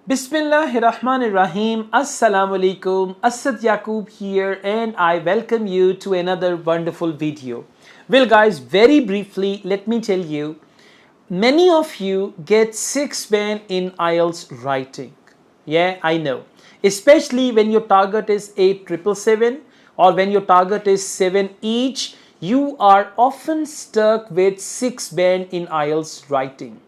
Bismillahirrahmanirrahim. Assalamu alaikum. Asad Yaqub here, and I welcome you to another wonderful video. Well guys, very briefly let me tell you, many of you get 6 band in IELTS writing. Yeah, I know. Especially when your target is 8,777 or when your target is 7 each, you are often stuck with 6 band in IELTS writing.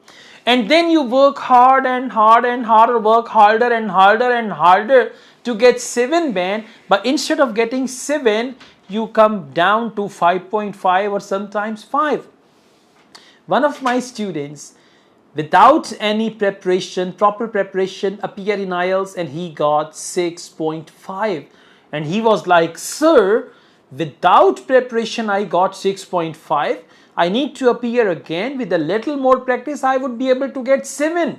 And then you work hard and hard and harder, work harder and harder and harder to get 7 band, but instead of getting 7, you come down to 5.5 or sometimes 5. One of my students, without any preparation, proper preparation, appeared in IELTS and he got 6.5. And he was like, sir, without preparation I got 6.5. I need to appear again. With a little more practice, I would be able to get 7.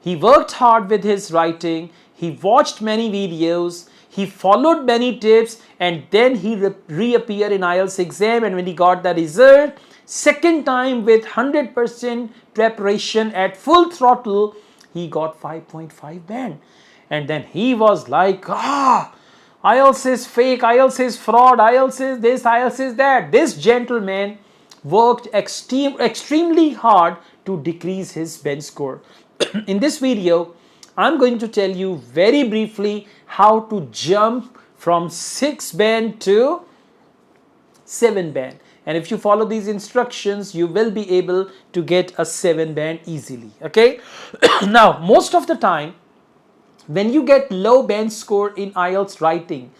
He worked hard with his writing. He watched many videos. He followed many tips, and then he reappeared in IELTS exam. And when he got the result, second time with 100% preparation at full throttle, he got 5.5 band. And then he was like, IELTS is fake, IELTS is fraud, IELTS is this, IELTS is that. This gentleman worked extremely hard to decrease his band score. In this video, I'm going to tell you very briefly how to jump from 6 band to 7 band. And if you follow these instructions, you will be able to get a 7 band easily. Okay. Now, most of the time, when you get low band score in IELTS writing,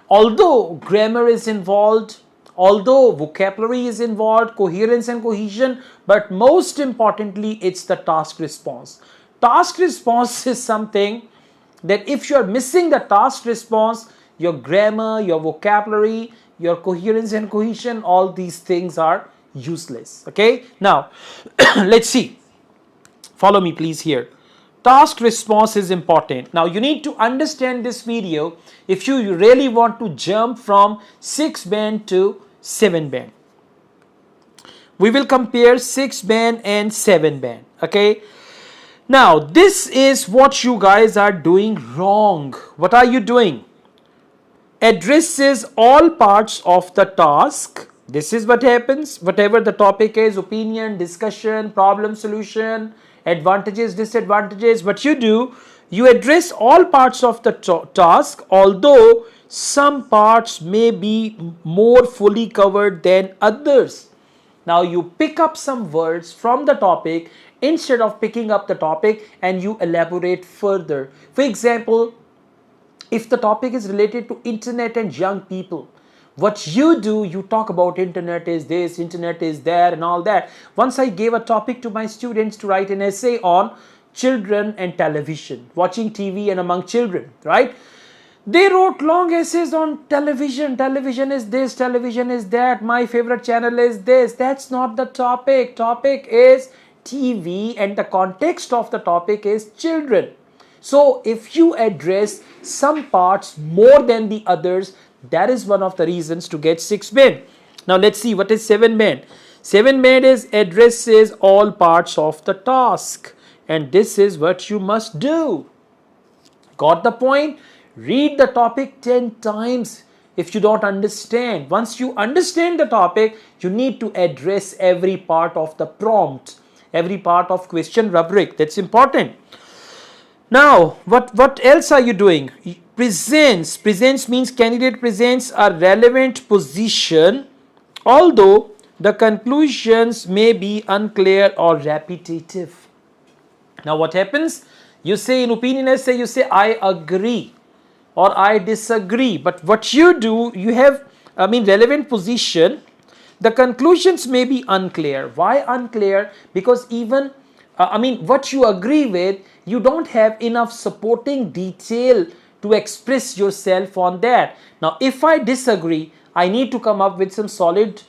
although grammar is involved, although vocabulary is involved, coherence and cohesion, but most importantly, it's the task response. Task response is something that if you are missing the task response, your grammar, your vocabulary, your coherence and cohesion, all these things are useless. Okay, now let's see. Follow me please here. Task response is important. Now you need to understand this video if you really want to jump from 6 band to 7 band. We will compare 6 band and 7 band. Okay. Now this is what you guys are doing wrong. What are you doing? Addresses all parts of the task. This is what happens. Whatever the topic is, opinion, discussion, problem solution, advantages, disadvantages, what you do, you address all parts of the task, although some parts may be more fully covered than others. Now you pick up some words from the topic instead of picking up the topic and you elaborate further. For example, if the topic is related to internet and young people, what you do, you talk about internet is this, internet is that and all that. Once I gave a topic to my students to write an essay on children and television, watching TV and among children, right? They wrote long essays on television. Television is this, television is that, my favorite channel is this. That's not the topic. Topic is TV and the context of the topic is children. So if you address some parts more than the others, that is one of the reasons to get 6 band. Now let's see what is 7 band. 7 band is addresses all parts of the task. And this is what you must do. Got the point? Read the topic 10 times if you don't understand. Once you understand the topic, you need to address every part of the prompt, every part of question rubric. That's important. Now, what else are you doing? Presents. Presents means candidate presents a relevant position, although the conclusions may be unclear or repetitive. Now, what happens? You say in opinion essay, you say I agree or I disagree. But what you do, you have, relevant position. The conclusions may be unclear. Why unclear? Because even, what you agree with, you don't have enough supporting detail to express yourself on that. Now, if I disagree, I need to come up with some solid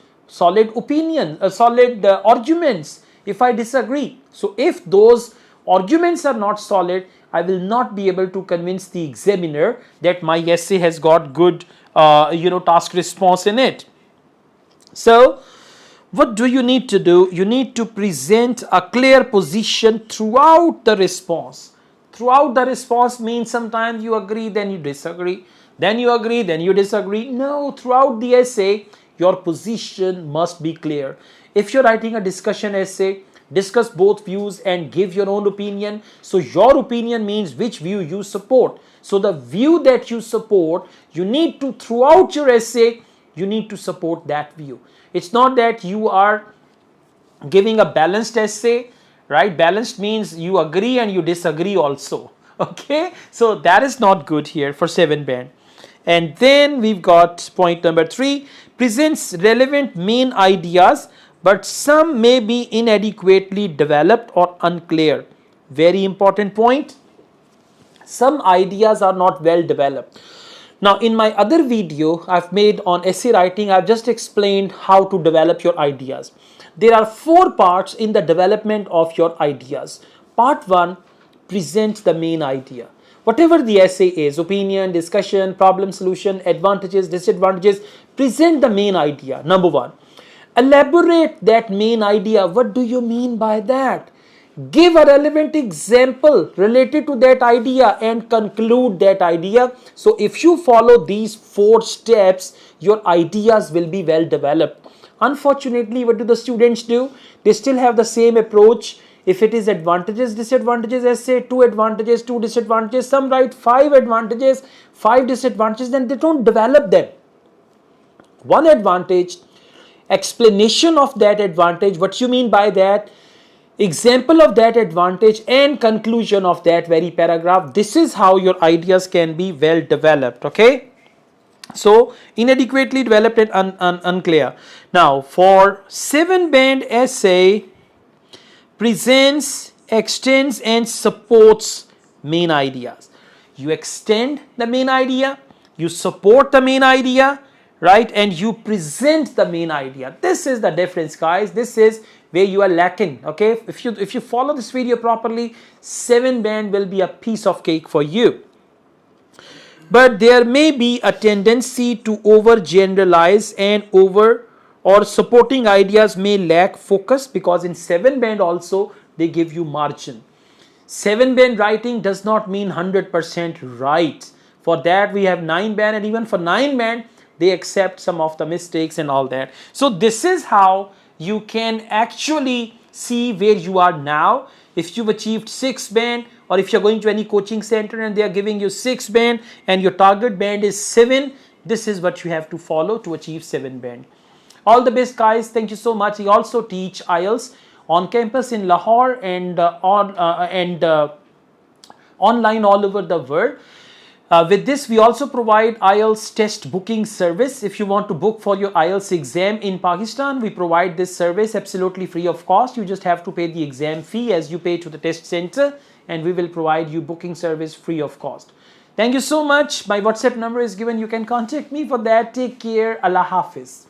opinion, solid arguments if I disagree. So, if those arguments are not solid, I will not be able to convince the examiner that my essay has got good, task response in it. So, what do you need to do? You need to present a clear position throughout the response. Throughout the response means sometimes you agree, then you disagree, then you agree, then you disagree. No, throughout the essay, your position must be clear. If you're writing a discussion essay, discuss both views and give your own opinion. So your opinion means which view you support. So the view that you support, you need to, throughout your essay, you need to support that view. It's not that you are giving a balanced essay, right? Balanced means you agree and you disagree also. Okay, so that is not good here for 7 band. And then we've got point number 3, presents relevant main ideas, but some may be inadequately developed or unclear. Very important point. Some ideas are not well developed. Now, in my other video I've made on essay writing, I've just explained how to develop your ideas. There are 4 parts in the development of your ideas. Part 1, present the main idea. Whatever the essay is, opinion, discussion, problem solution, advantages, disadvantages, present the main idea. Number 1. Elaborate that main idea. What do you mean by that? Give a relevant example related to that idea and conclude that idea. So if you follow these 4 steps, your ideas will be well developed. Unfortunately, what do the students do? They still have the same approach. If it is advantages, disadvantages essay, 2 advantages, 2 disadvantages, some write 5 advantages, 5 disadvantages, then they don't develop them. 1 advantage, explanation of that advantage, what you mean by that, example of that advantage, and conclusion of that very paragraph. This is how your ideas can be well developed. Okay, so inadequately developed and unclear. Now for 7 band essay, presents, extends and supports main ideas. You extend the main idea, you support the main idea, right, and you present the main idea. This is the difference, guys. This is where you are lacking. Okay, if you follow this video properly, 7 band will be a piece of cake for you. But there may be a tendency to overgeneralize and or supporting ideas may lack focus, because in 7 band also they give you margin. 7 band writing does not mean 100% right. For that we have 9 band, and even for 9 band they accept some of the mistakes and all that. So this is how you can actually see where you are now. If you've achieved 6 band, or if you're going to any coaching center and they are giving you 6 band and your target band is 7, this is what you have to follow to achieve 7 band. All the best, guys. Thank you so much. We also teach IELTS on campus in Lahore and online all over the world. With this, we also provide IELTS test booking service. If you want to book for your IELTS exam in Pakistan, we provide this service absolutely free of cost. You just have to pay the exam fee as you pay to the test center, and we will provide you booking service free of cost. Thank you so much. My WhatsApp number is given. You can contact me for that. Take care. Allah Hafiz.